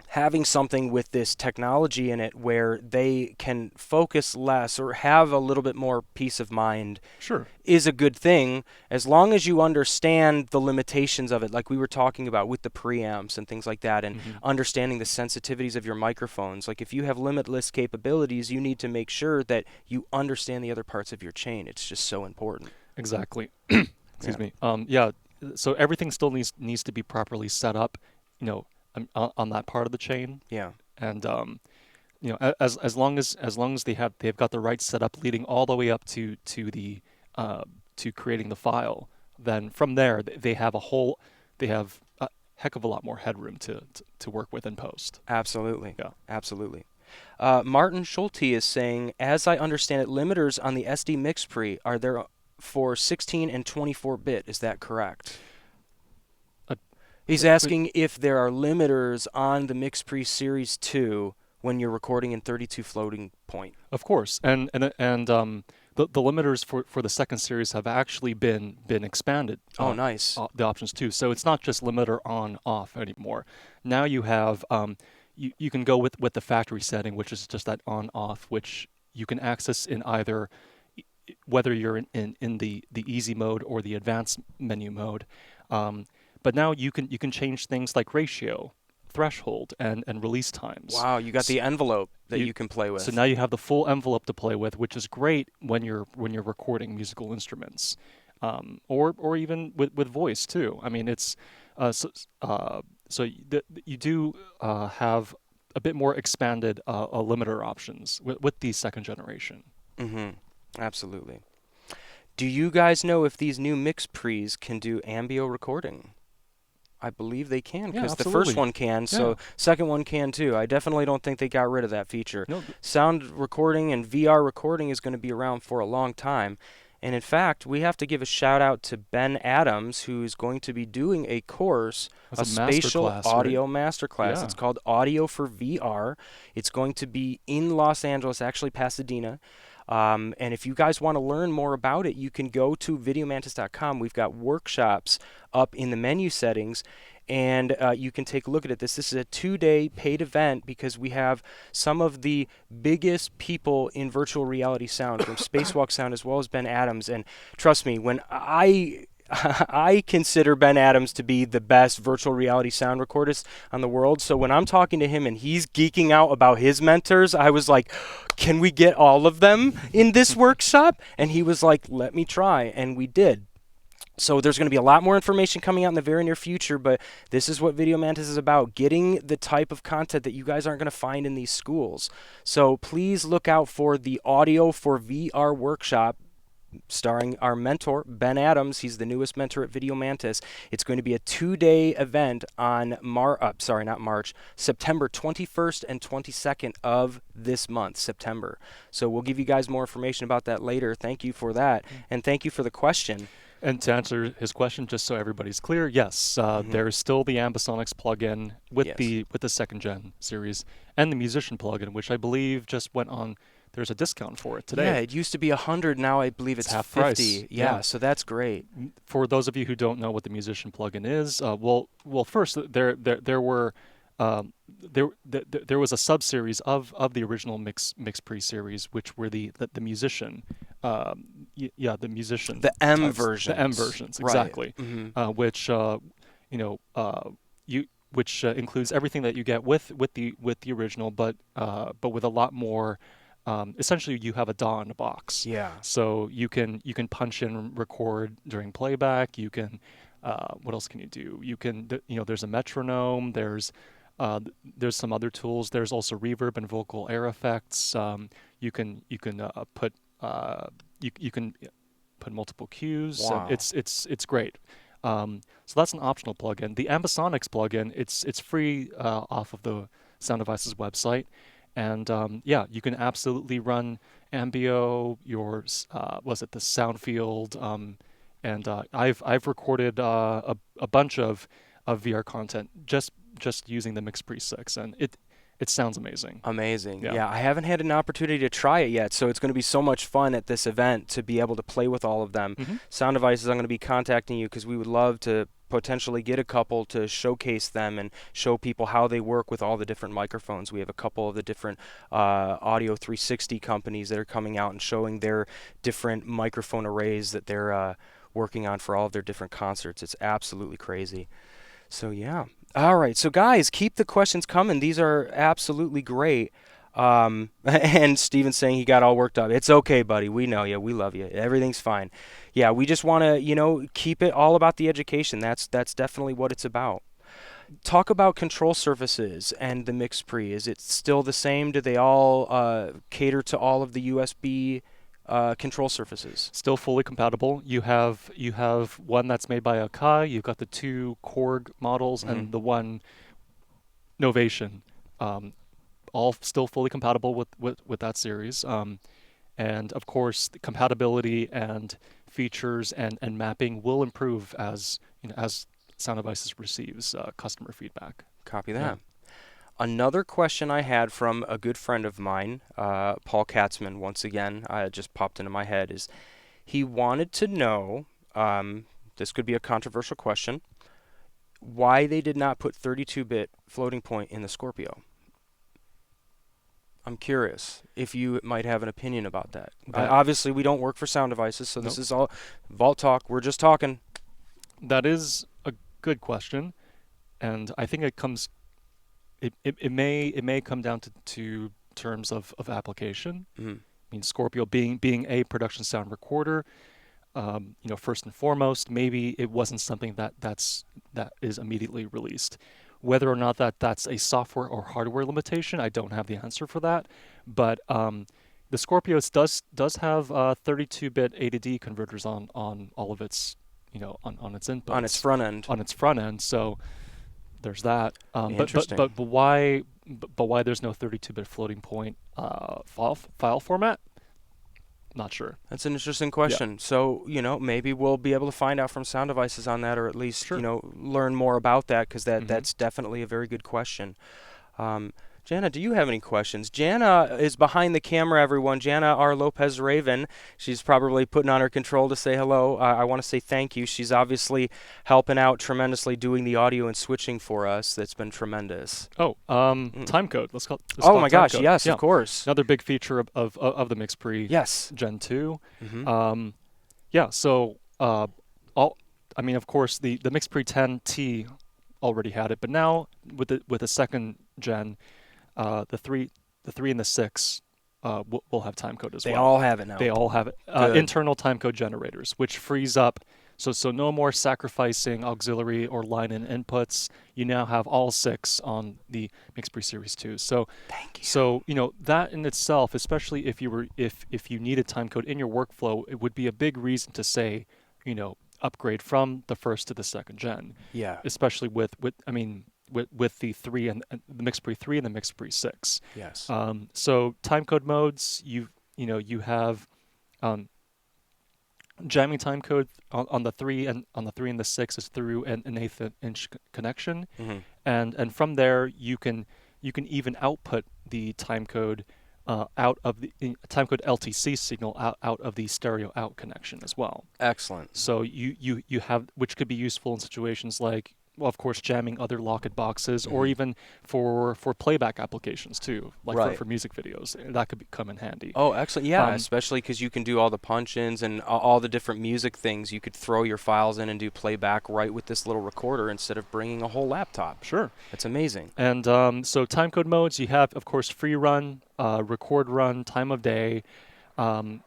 having something with this technology in it where they can focus less or have a little bit more peace of mind Sure. is a good thing, as long as you understand the limitations of it, like we were talking about with the preamps and things like that, and Hmm. understanding the sensitivities of your microphones. Like if you have limitless capabilities, you need to make sure that you understand the other parts of your chain. It's just so important. Exactly. Yeah. Excuse me. Yeah. So everything still needs to be properly set up, on that part of the chain, Yeah. and as long as they've got the right setup leading all the way up uh, to creating the file, then from there they have a heck of a lot more headroom to work with in post. Absolutely. Yeah. Absolutely. Martin Schulte is saying, as I understand it, limiters on the SD MixPre are there for 16 and 24 bit. Is that correct? Uh, He's but asking if there are limiters on the MixPre Series 2 when you're recording in 32 floating point. Of course, and the limiters for the second series have actually been expanded, Oh, nice. the options too. So it's not just limiter on off anymore. Now you have you can go with the factory setting, which is just that on off, which you can access in either whether you're in the easy mode or the advanced menu mode. Um, but now you can change things like ratio, threshold, and release times. Wow, you got the envelope that You you can play so with. now you have the full envelope to play with, which is great when you're recording musical instruments, or even with voice too. I mean, it's so you do have a bit more expanded limiter options with the second generation. Mm-hmm. Absolutely. Do you guys know if these new MixPres can do ambio recording? I believe they can, Yeah, because the first absolutely. one can, Yeah. so second one can too. I definitely don't think they got rid of that feature. No. Sound recording and VR recording is going to be around for a long time. And in fact, we have to give a shout out to Ben Adams, who's going to be doing a course, That's a a master spatial class, right? audio masterclass. Yeah. It's called Audio for VR. It's going to be in Los Angeles, actually Pasadena. And if you guys want to learn more about it, you can go to videomantis.com. We've got workshops up in the menu settings, and you can take a look at it. This is a 2-day paid event because we have some of the biggest people in virtual reality sound, from Spacewalk Sound as well as Ben Adams. And trust me, when I consider Ben Adams to be the best virtual reality sound recordist on the world. So when I'm talking to him and he's geeking out about his mentors, I was like, can we get all of them in this workshop? And he was like, let me try. And we did. So there's going to be a lot more information coming out in the very near future, but this is what Video Mantis is about, getting the type of content that you guys aren't going to find in these schools. So please look out for the Audio for VR workshop starring our mentor, Ben Adams. He's the newest mentor at Video Mantis. It's going to be a 2-day event on September 21st and 22nd of this month, September. So we'll give you guys more information about that later. Thank you for that, and thank you for the question. And to answer his question, just so everybody's clear, yes, Mm-hmm. there's still the Ambisonics plugin Yes. with the second gen series, and the Musician plugin, which I believe just went on. There's a discount for it Yeah, today. it used to be 100. Now I believe it's half 50. price. Yeah, so that's great. For those of you who don't know what the Musician plugin is, first there were there was a sub series of the original MixPre series, which were the Musician, the Musician The M types, versions. the M versions, Right. exactly, Mm-hmm. which which includes everything that you get with the original, but with a lot more essentially you have a DAW in a box. Yeah. So you can punch in and record during playback. You can what else can you do? You can there's a metronome. There's some other tools. There's also reverb and vocal air effects. You can put multiple cues. Wow. It's great. So that's an optional plugin. The Ambisonics plugin, it's free off of the Sound Devices website, and yeah, you can absolutely run Ambio, was it the Soundfield, and I've recorded a bunch of VR content just using the MixPre 6, and it sounds amazing. Amazing. Yeah. Yeah, I haven't had an opportunity to try it yet, so it's going to be so much fun at this event to be able to play with all of them. Mm-hmm. Sound Devices, I'm going to be contacting you because we would love to potentially get a couple to showcase them and show people how they work with all the different microphones. We have a couple of the different Audio 360 companies that are coming out and showing their different microphone arrays that they're working on for all of their different concerts. It's absolutely crazy. So yeah. All right. So guys, keep the questions coming. These are absolutely great. And Steven's saying he got all worked up. It's okay, buddy. We know you. We love you. Everything's fine. Yeah, we just want to, keep it all about the education. That's definitely what it's about. Talk about control surfaces and the MixPre. Is it still the same? Do they all cater to all of the USB control surfaces? Still fully compatible. You have one that's made by Akai. You've got the two Korg models and the one Novation. All still fully compatible with that series. And of course, the compatibility and features and mapping will improve as as Sound Devices receives customer feedback. Copy that. Another question I had from a good friend of mine, Paul Katzman, once again, just popped into my head, is he wanted to know, this could be a controversial question, why they did not put 32-bit floating point in the Scorpio. I'm curious if you might have an opinion about that. Obviously, we don't work for Sound Devices, so this is all Vault Talk. We're just talking. That is a good question, and I think it comes. It may come down to terms of application. Mm-hmm. I mean, Scorpio being a production sound recorder, first and foremost, maybe it wasn't something that is immediately released. Whether or not that's a software or hardware limitation, I don't have the answer for that. But the Scorpio does have 32-bit A to D converters on all of its on its inputs, On its front end. On its front end. So there's that. Interesting. But why there's no 32-bit floating point file format? Not sure. That's an interesting question. Yeah. So, maybe we'll be able to find out from Sound Devices on that, or at least, Sure. learn more about that, because that's definitely a very good question. Jana, do you have any questions? Jana is behind the camera, everyone. Jana R. Lopez Raven. She's probably putting on her control to say hello. I want to say thank you. She's obviously helping out tremendously doing the audio and switching for us. That's been tremendous. Oh, Timecode. Let's call my gosh, Timecode. yes, of course. Another big feature of the MixPre Yes. Gen 2. Mm-hmm. So of course the MixPre 10T already had it, but now with the second gen, the 3 and the 6 will have timecode as well. They all have it now. They all have it. Internal timecode generators, which frees up. So no more sacrificing auxiliary or line-in inputs. You now have all 6 on the MixPre Series 2. So thank you. So that in itself, especially if you needed timecode in your workflow, it would be a big reason to say, upgrade from the first to the second gen. Yeah. Especially with the 3 and the MixPre 3 and the MixPre 6. Yes. So timecode modes, you have jamming timecode on the 3 and the 6 is through an 1/8 inch connection, and from there you can even output the timecode out of the timecode LTC signal out of the stereo out connection as well. Excellent. So you have, which could be useful in situations like well, of course, jamming other Locket boxes, or Mhm. even for playback applications too, like Right. for music videos. That could come in handy. Oh, excellent. Yeah, Um, especially because you can do all the punch-ins and all the different music things. You could throw your files in and do playback right with this little recorder instead of bringing a whole laptop. sure. That's amazing. And so timecode modes, you have, of course, free run, record run, time of day. Um,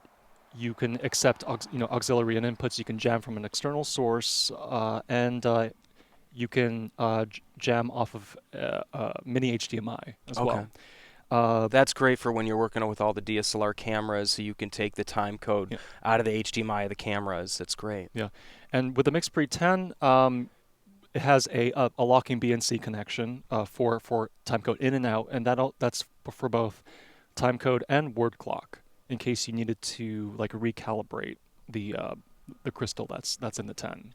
you can accept auxiliary and inputs. You can jam from an external source, and you can jam off of mini HDMI as Okay. well. Uh, That's great for when you're working with all the DSLR cameras, so you can take the time code yeah, out of the HDMI of the cameras. That's great. yeah. And with the MixPre 10, it has a locking BNC connection for timecode in and out, and that's for both timecode and word clock in case you needed to like recalibrate the crystal that's in the 10.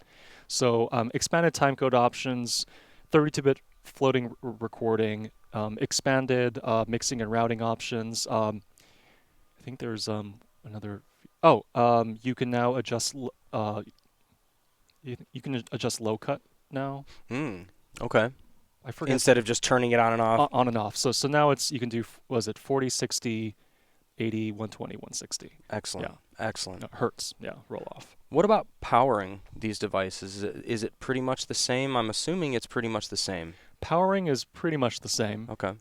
So expanded timecode options, 32-bit floating recording, expanded mixing and routing options. I think there's another. Oh, you can now adjust. You can adjust low cut now. Hmm. Okay. I forget Instead of just turning it on and off. on and off. So now you can do was it 40, 60, 80, 120, 160. Excellent. Yeah. Excellent. No, hertz. Yeah, roll off. What about powering these devices? Is it pretty much the same? I'm assuming it's pretty much the same. Powering is pretty much the same. Okay.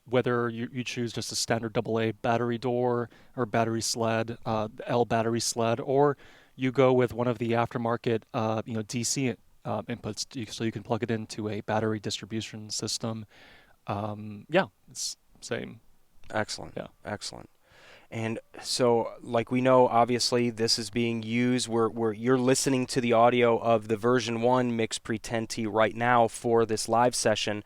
Whether you choose just a standard AA battery door or battery sled, L battery sled, or you go with one of the aftermarket, DC inputs, so you can plug it into a battery distribution system. Yeah, it's same. Excellent. Yeah. Excellent. And so, like we know, obviously this is being used. You're listening to the audio of the version 1 MixPre 10T right now for this live session.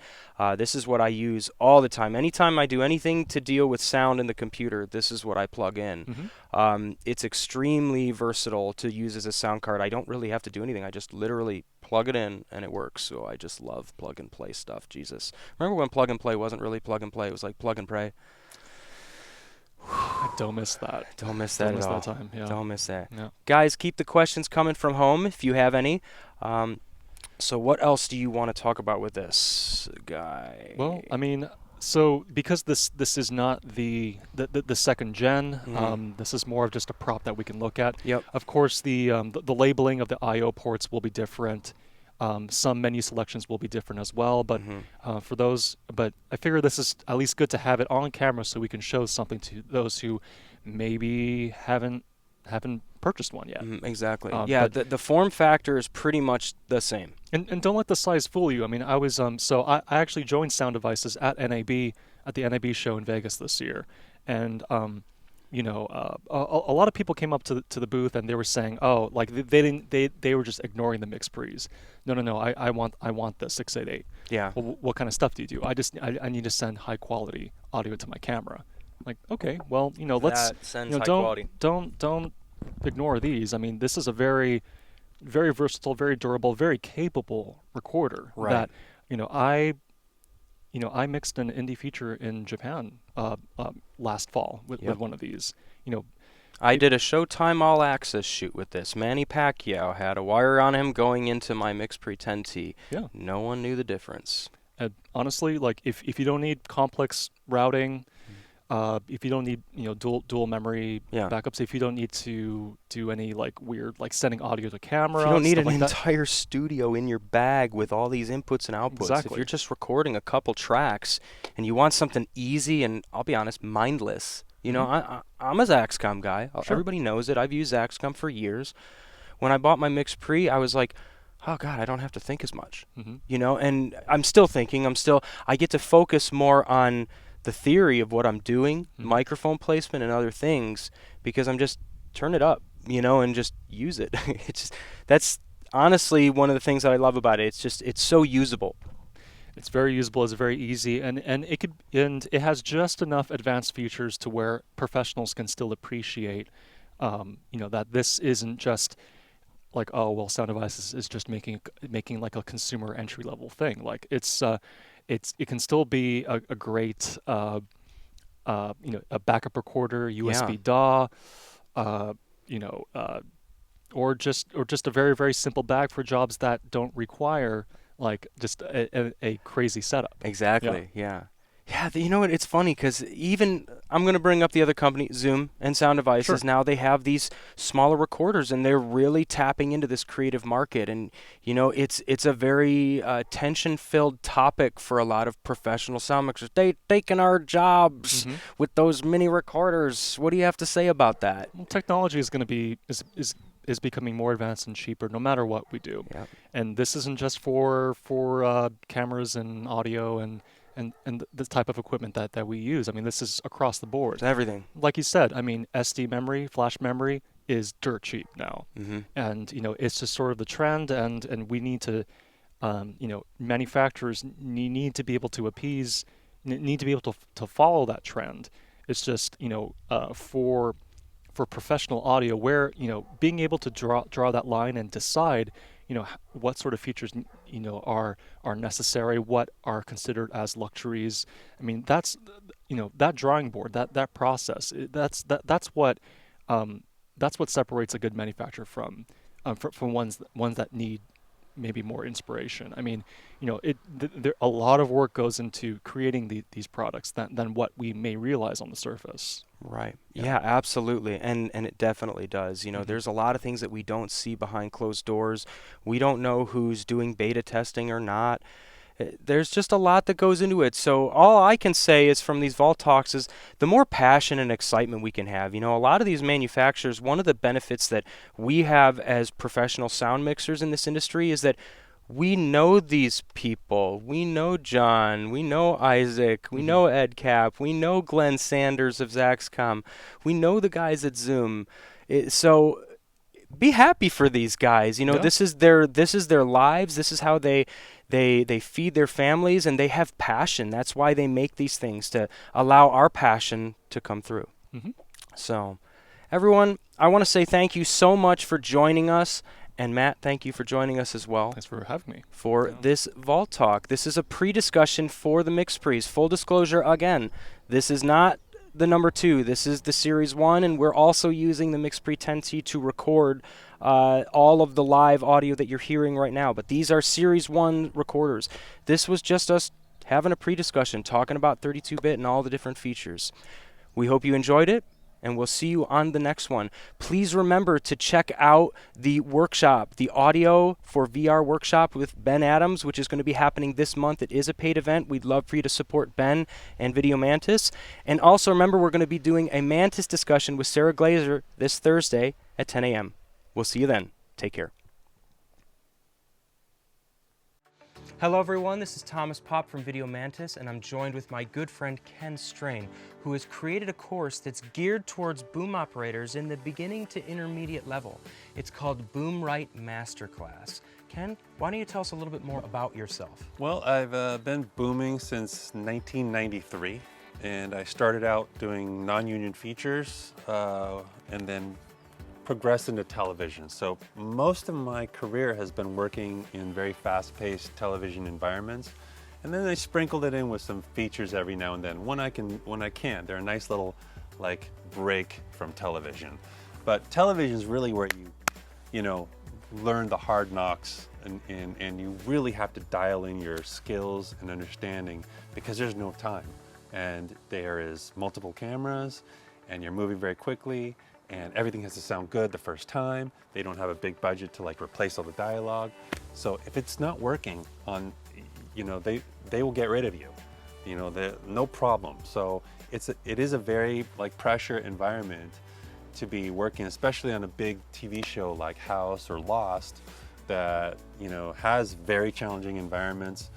This is what I use all the time. Anytime I do anything to deal with sound in the computer, this is what I plug in. Mm-hmm. It's extremely versatile to use as a sound card. I don't really have to do anything. I just literally plug it in and it works. So I just love plug and play stuff. Jesus. Remember when plug and play wasn't really plug and play? It was like plug and pray. I don't miss that. Don't miss Don't that miss at all. that time. Yeah. Don't miss that. Yeah. Guys, keep the questions coming from home if you have any. So what else do you want to talk about with this guy? Well, I mean, so because this is not the second gen, this is more of just a prop that we can look at. Yep. Of course, the labeling of the I/O ports will be different. Some menu selections will be different as well, but but I figure this is at least good to have it on camera so we can show something to those who maybe haven't purchased one yet. Exactly. Yeah, the form factor is pretty much the same. And don't let the size fool you. I mean, I was so I actually joined Sound Devices at the NAB show in Vegas this year, and a lot of people came up to the booth and they were saying, oh, like they were just ignoring the MixPres. No, I want the 688. Yeah. Well, what kind of stuff do you do? I need to send high quality audio to my camera. Like, okay, well, let's That sends high don't quality. don't ignore these. I mean, this is a very very versatile, very durable, very capable recorder. Right. That I mixed an indie feature in Japan last fall with one of these. I did a Showtime All Access shoot with this. Manny Pacquiao had a wire on him going into my MixPre 10T. Yeah. No one knew the difference. Honestly, like if you don't need complex routing, if you don't need dual memory backups, if you don't need to do any like weird like sending audio to camera, if you don't need an like entire studio in your bag with all these inputs and outputs. Exactly. If you're just recording a couple tracks and you want something easy and, I'll be honest, mindless. I'm a Zaxcom guy. Sure. Everybody knows it. I've used Zaxcom for years. When I bought my MixPre, I was like, oh God, I don't have to think as much. And I'm still thinking. I get to focus more on the theory of what I'm doing, microphone placement and other things, because I'm just turn it up, and just use it. That's honestly one of the things that I love about it. It's so usable. It's very usable. It's very easy, and it has just enough advanced features to where professionals can still appreciate, that this isn't just like, oh well, Sound Devices is just making like a consumer entry level thing. Like it can still be a great a backup recorder, USB DAW, or just a very, very simple bag for jobs that don't require like just a crazy setup. Yeah. Exactly. Yeah. Yeah. You know what? It's funny because even I'm going to bring up the other company, Zoom and Sound Sure. Devices. Now they have these smaller recorders, and they're really tapping into this creative market. And it's a very tension-filled topic for a lot of professional sound mixers. They taking our jobs Hmm. with those mini recorders. What do you have to say about that? Well, technology is going to be is becoming more advanced and cheaper no matter what we do, Yeah. and this isn't just for cameras and audio and the type of equipment that we use. I mean, this is across the board. It's everything. Like you said, I mean, SD memory, flash memory is dirt cheap now, Mm-hmm. and it's just sort of the trend, and we need to, manufacturers need to be able to need to be able to follow that trend. It's just for professional audio where being able to draw that line and decide what sort of features are necessary, what are considered as luxuries. I mean, that's that drawing board, that process, that's what separates a good manufacturer from ones that need maybe more inspiration. I mean, there a lot of work goes into creating these products than what we may realize on the surface. Right. Yeah. Yeah, absolutely. And it definitely does. Hmm. There's a lot of things that we don't see behind closed doors. We don't know who's doing beta testing or not. There's just a lot that goes into it. So all I can say is from these Vault Talks is the more passion and excitement we can have. A lot of these manufacturers, one of the benefits that we have as professional sound mixers in this industry is that we know these people. We know John. We know Isaac. We Hmm. know Ed Cap. We know Glenn Sanders of Zaxcom. We know the guys at Zoom. So be happy for these guys. Yeah. This is their lives. This is how they feed their families, and they have passion. That's why they make these things, to allow our passion to come through. Hmm. So everyone, I want to say thank you so much for joining us. And Matt, thank you for joining us as well Thanks for having me. for Yeah. this Vault Talk. This is a pre-discussion for the MixPres. Full disclosure again, this is not the number 2. This is the Series 1, and we're also using the MixPre 10T to record all of the live audio that you're hearing right now. But these are Series 1 recorders. This was just us having a pre-discussion, talking about 32-bit and all the different features. We hope you enjoyed it, and we'll see you on the next one. Please remember to check out the workshop, the audio for VR workshop with Ben Adams, which is going to be happening this month. It is a paid event. We'd love for you to support Ben and Video Mantis. And also remember, we're going to be doing a Mantis discussion with Sarah Glazer this Thursday at 10 a.m. We'll see you then. Take care. Hello everyone, this is Thomas Pop from Video Mantis, and I'm joined with my good friend Ken Strain, who has created a course that's geared towards boom operators in the beginning to intermediate level. It's called Boom Right Masterclass. Ken, why don't you tell us a little bit more about yourself? Well, I've been booming since 1993, and I started out doing non-union features and then progressed into television. So most of my career has been working in very fast-paced television environments, and then I sprinkled it in with some features every now and then when I can. They're a nice little like break from television. But television is really where you know learn the hard knocks, and you really have to dial in your skills and understanding, because there's no time, and there is multiple cameras, and you're moving very quickly, and everything has to sound good the first time. They don't have a big budget to like replace all the dialogue. So if it's not working on, they will get rid of you. No problem. So it is a very like pressure environment to be working, especially on a big TV show like House or Lost, that has very challenging environments,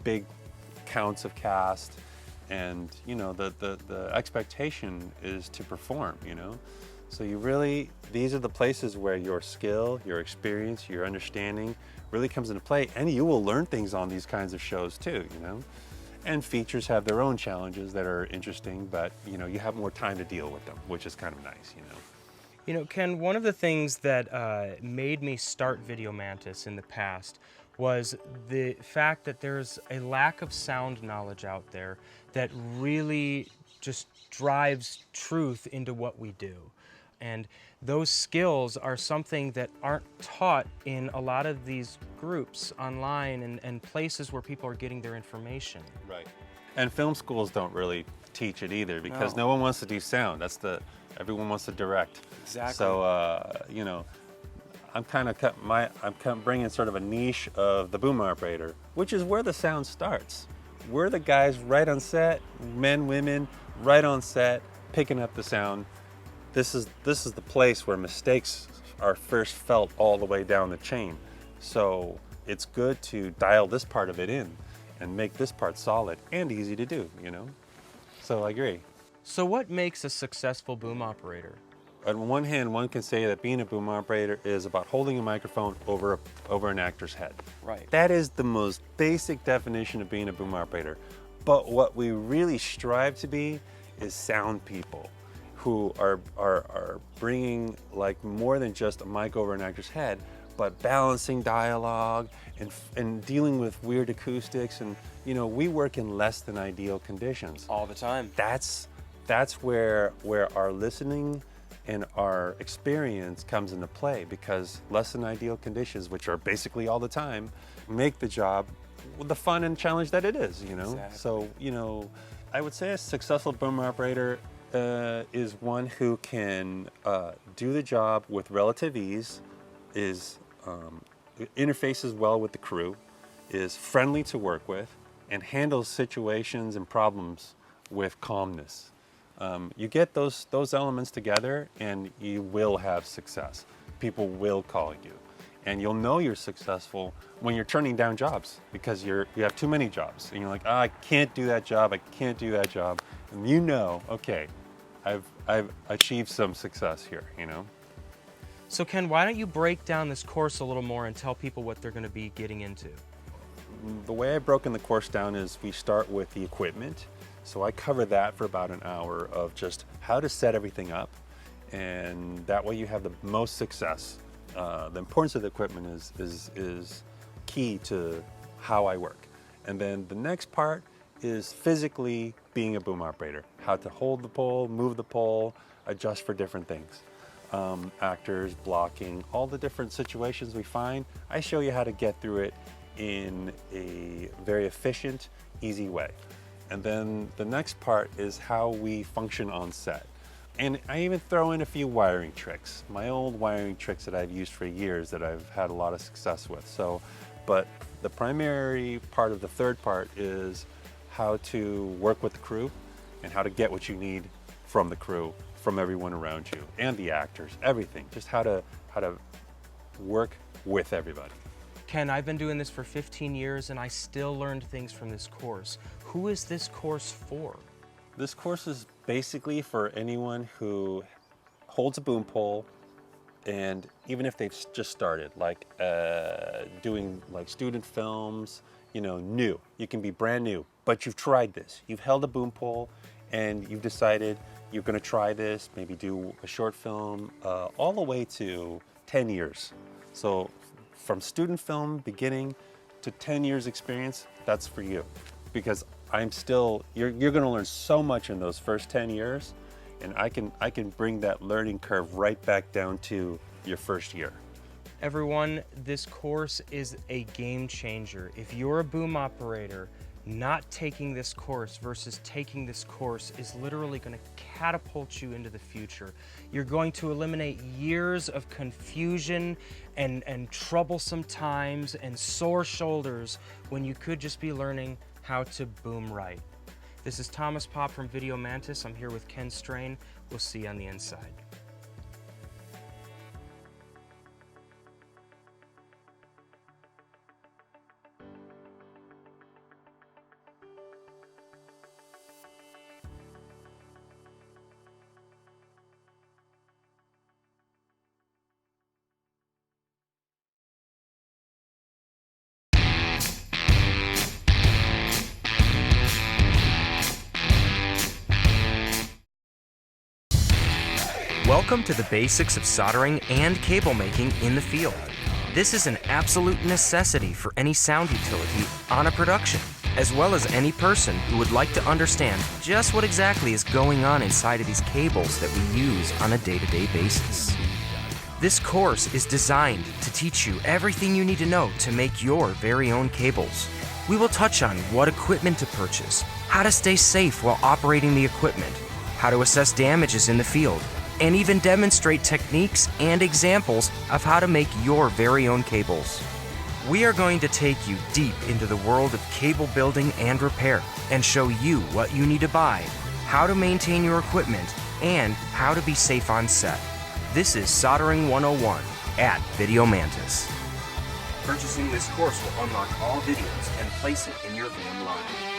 big counts of cast, and the expectation is to perform. So these are the places where your skill, your experience, your understanding really comes into play, and you will learn things on these kinds of shows too. And features have their own challenges that are interesting, but you have more time to deal with them, which is kind of nice. Ken, one of the things that made me start Video Mantis in the past was the fact that there's a lack of sound knowledge out there that really just drives truth into what we do. And those skills are something that aren't taught in a lot of these groups online and places where people are getting their information. Right. And film schools don't really teach it either because No. no one wants to do sound. Everyone wants to direct. Exactly. So, you know, I'm kind of bringing sort of a niche of the boom operator, which is where the sound starts. We're the guys right on set, men, women, right on set, picking up the sound. This is the place where mistakes are first felt all the way down the chain. So it's good to dial this part of it in and make this part solid and easy to do, you know? So I agree. So what makes a successful boom operator? On one hand, one can say that being a boom operator is about holding a microphone over an actor's head. Right. That is the most basic definition of being a boom operator. But what we really strive to be is sound people who are bringing like more than just a mic over an actor's head, but balancing dialogue and dealing with weird acoustics. And you know, we work in less than ideal conditions. All the time. That's where our listening and our experience comes into play, because less than ideal conditions, which are basically all the time, make the job the fun and challenge that it is, you know? Exactly. So, you know, I would say a successful boom operator is one who can do the job with relative ease, interfaces well with the crew, is friendly to work with, and handles situations and problems with calmness. You get those elements together and you will have success. People will call you. And you'll know you're successful when you're turning down jobs because you have too many jobs. And you're like, I can't do that job, I can't do that job. And you know, okay, I've achieved some success here, you know? So Ken, why don't you break down this course a little more and tell people what they're going to be getting into? The way I've broken the course down is we start with the equipment. So I cover that for about an hour of just how to set everything up. And that way you have the most success. The importance of the equipment is key to how I work. And then the next part is physically being a boom operator. How to hold the pole, move the pole, adjust for different things. Actors, blocking, all the different situations we find. I show you how to get through it in a very efficient, easy way. And then the next part is how we function on set. And I even throw in a few wiring tricks, my old wiring tricks that I've used for years that I've had a lot of success with. So, but the primary part of the third part is how to work with the crew and how to get what you need from the crew, from everyone around you, and the actors, everything. Just how to work with everybody. Ken, I've been doing this for 15 years and I still learned things from this course. Who is this course for? This course is basically for anyone who holds a boom pole, and even if they've just started, like doing like student films, you know, new. You can be brand new, but you've tried this. You've held a boom pole and you've decided you're gonna try this, maybe do a short film, all the way to 10 years. So from student film beginning to 10 years experience, that's for you. Because you're gonna learn so much in those first 10 years, and I can bring that learning curve right back down to your first year. Everyone, this course is a game changer. If you're a boom operator, not taking this course versus taking this course is literally going to catapult you into the future. You're going to eliminate years of confusion and troublesome times and sore shoulders when you could just be learning how to boom right. This is Thomas Pop from Video Mantis. I'm here with Ken Strain. We'll see you on the inside. Welcome to the basics of soldering and cable making in the field. This is an absolute necessity for any sound utility on a production. as well as any person who would like to understand just what exactly is going on inside of these cables that we use on a day-to-day basis. This course is designed to teach you everything you need to know to make your very own cables. We will touch on what equipment to purchase, how to stay safe while operating the equipment, how to assess damages in the field, and even demonstrate techniques and examples of how to make your very own cables. We are going to take you deep into the world of cable building and repair and show you what you need to buy, how to maintain your equipment, and how to be safe on set. This is Soldering 101 at Video Mantis. Purchasing this course will unlock all videos and place it in your van library.